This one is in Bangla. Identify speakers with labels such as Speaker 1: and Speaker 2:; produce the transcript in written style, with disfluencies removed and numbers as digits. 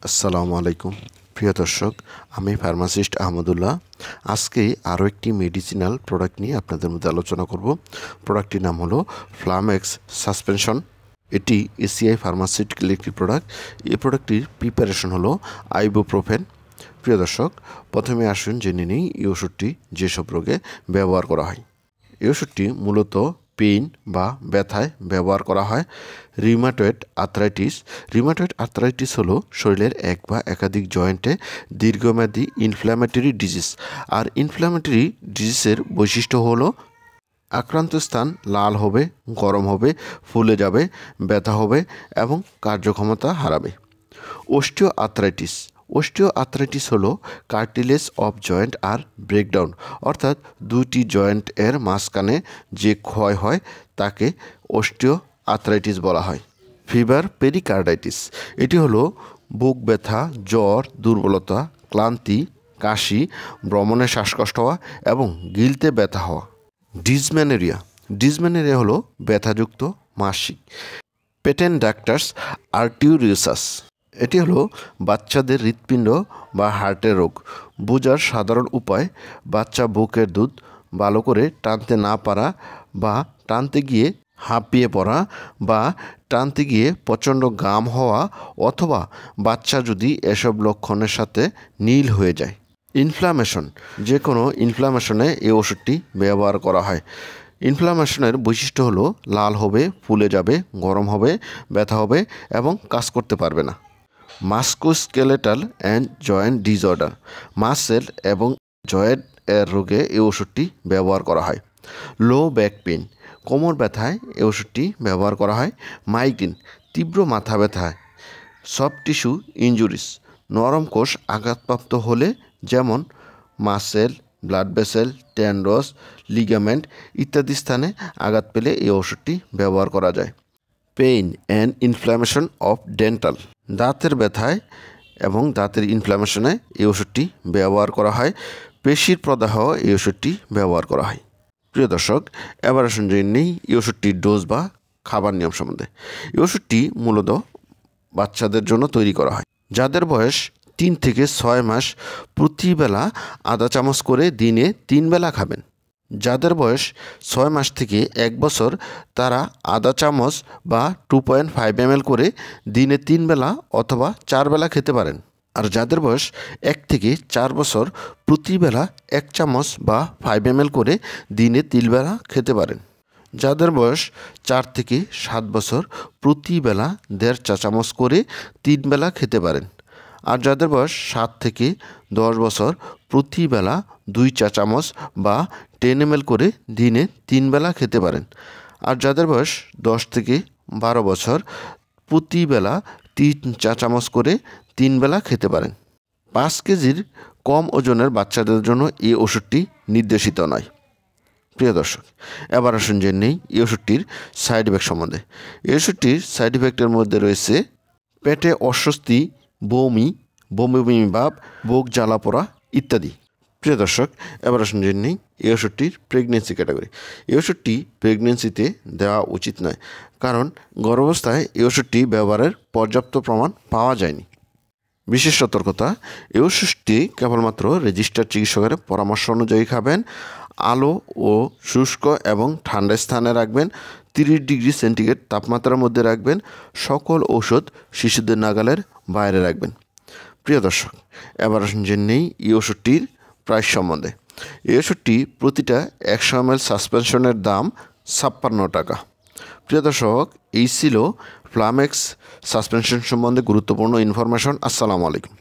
Speaker 1: আসসালামু আলাইকুম প্রিয় দর্শক, আমি ফার্মাসিস্ট আহমদুল্লাহ। আজকে আরও একটি মেডিসিনাল প্রোডাক্ট নিয়ে আপনাদের মধ্যে আলোচনা করব। প্রোডাক্টটির নাম হলো ফ্লামেক্স সাসপেনশন। এটি এসিআই ফার্মাসিউটিক্যাল একটি প্রোডাক্ট। এই প্রোডাক্টটির প্রিপারেশন হলো আইবুপ্রোফেন। প্রিয় দর্শক, প্রথমে আসুন জেনে নিই এই ওষুধটি যেসব রোগে ব্যবহার করা হয়। এই ওষুধটি মূলত পেইন বা ব্যথায় ব্যবহার করা হয়। রিউমাটয়েড আর্থ্রাইটিস হলো শরীরের এক বা একাধিক জয়েন্টে দীর্ঘমেয়াদী ইনফ্ল্যামেটরি ডিজিজ। আর ইনফ্ল্যামেটরি ডিজিজের বৈশিষ্ট্য হলো আক্রান্ত স্থান লাল হবে, গরম হবে, ফুলে যাবে, ব্যথা হবে এবং কার্যক্ষমতা হারাবে। অস্টিও আর্থ্রাইটিস হলো কার্টিলেজ অফ জয়েন্ট আর ব্রেকডাউন, অর্থাৎ দুইটি জয়েন্ট এর মাঝখানে যে ক্ষয় হয় তাকে অস্টিও আর্থ্রাইটিস বলা হয়। ফিভার পেরিকার্ডাইটিস, এটি হলো বুক ব্যথা, জ্বর, দুর্বলতা, ক্লান্তি, কাশি, ভ্রমণে শ্বাসকষ্ট হওয়া এবং গিলতে ব্যথা হওয়া। ডিসমেনোরিয়া হলো ব্যথাযুক্ত মাসিক। পেটেনডাক্টাস আর্টিরিওসাস, এটি হলো বাচ্চাদের হৃৎপিণ্ড বা হার্টের রোগ। বোঝার সাধারণ উপায়: বাচ্চা বুকের দুধ ভালো করে টানতে না পারা বা টানতে গিয়ে হাঁপিয়ে পড়া বা টানতে গিয়ে প্রচণ্ড ঘাম হওয়া, অথবা বাচ্চা যদি এসব লক্ষণের সাথে নীল হয়ে যায়। ইনফ্লামেশন, যে কোনো ইনফ্লামেশনে এই ওষুধটি ব্যবহার করা হয়। ইনফ্লামেশনের বৈশিষ্ট্য হলো লাল হবে, ফুলে যাবে, গরম হবে, ব্যথা হবে এবং কাজ করতে পারবে না। Musculoskeletal and joint disorder, muscle এবং জয়েন্ট এর রোগে এই ওষুধটি ব্যবহার করা হয়। লো ব্যাক পেইন, কোমর ব্যথায় এই ওষুধটি ব্যবহার করা হয়। মাইগ্রেন, তীব্র মাথা ব্যথায়। সফট টিস্যু ইনজুরিস, নরম কোষ আঘাতপ্রাপ্ত হলে, যেমন মাসেল, ব্লাড ভেসেল, টেন্ডনস, লিগামেন্ট ইত্যাদি স্থানে আঘাত পেলে এই ওষুধটি ব্যবহার করা যায়। Pain and inflammation of dental, দাঁতের ব্যথায় এবং দাঁতের ইনফ্ল্যামেশনে এই ওষুধটি ব্যবহার করা হয়। পেশির প্রদাহ এই ওষুধটি ব্যবহার করা হয়। প্রিয় দর্শক, এবার আসুন জেনে নিই এই ওষুধটির ডোজ বা খাবার নিয়ম সম্বন্ধে। এই ওষুধটি মূলত বাচ্চাদের জন্য তৈরি করা হয়। যাদের বয়স 3 থেকে 6 মাস প্রতিবেলা আধা চামচ করে দিনে 3 বেলা খাবেন। যাদের বয়স 6 মাস থেকে 1 বছর তারা আধা চামচ বা 2.5 ml করে দিনে 3 বেলা অথবা 4 বেলা খেতে পারেন। আর যাদের বয়স 1 থেকে 4 বছর প্রতিবেলা 1 চামচ বা 5 ml করে দিনে 3 বেলা খেতে পারেন। যাদের বয়স 4 থেকে 7 বছর প্রতিবেলা 1.5 চা চামচ করে 3 বেলা খেতে পারেন। আর যাদের বয়স 7 থেকে 10 বছর প্রতিবেলা 2 চা চামচ বা 10 ml করে দিনে 3 বেলা খেতে পারেন। আর যাদের বয়স 10 থেকে 12 বছর প্রতিবেলা 3 চা চামচ করে 3 বেলা খেতে পারেন। 5 কেজির কম ওজনের বাচ্চাদের জন্য এই ওষুধটি নির্দেশিত নয়। প্রিয় দর্শক, এবার আসুন জেনে নেই এই ওষুধটির সাইড ইফেক্ট সম্বন্ধে। এই ওষুধটির সাইড ইফেক্টের মধ্যে রয়েছে পেটে অস্বস্তি, বমি ভাব, বুক জ্বালা পোড়া ইত্যাদি। প্রিয় দর্শক, এবার আসুন জেনে নিই এই ওষুধটির প্রেগনেন্সি ক্যাটাগরি। এই ওষুধটি প্রেগনেন্সিতে দেওয়া উচিত নয়, কারণ গর্ভাবস্থায় এই ওষুধটি ব্যবহারের পর্যাপ্ত প্রমাণ পাওয়া যায়নি। বিশেষ সতর্কতা: এই ওষুধটি কেবলমাত্র রেজিস্টার্ড চিকিৎসকের পরামর্শ অনুযায়ী খাবেন। আলো ও শুষ্ক এবং ঠান্ডা স্থানে রাখবেন। 30 ডিগ্রি সেন্টিগ্রেড তাপমাত্রার মধ্যে রাখবেন। সকল ঔষধ শিশুদের নাগালের বাইরে রাখবেন। প্রিয় দর্শক, এবার আসুন জেনে নেই এই ওষুধটির প্রাইস সম্বন্ধে। এই ওষুধটি প্রতিটা 100 ml সাসপেনশনের দাম 56 টাকা। প্রিয় দর্শক, এই ছিল ফ্লামেক্স সাসপেনশন সম্বন্ধে গুরুত্বপূর্ণ ইনফরমেশন। আসসালামু আলাইকুম।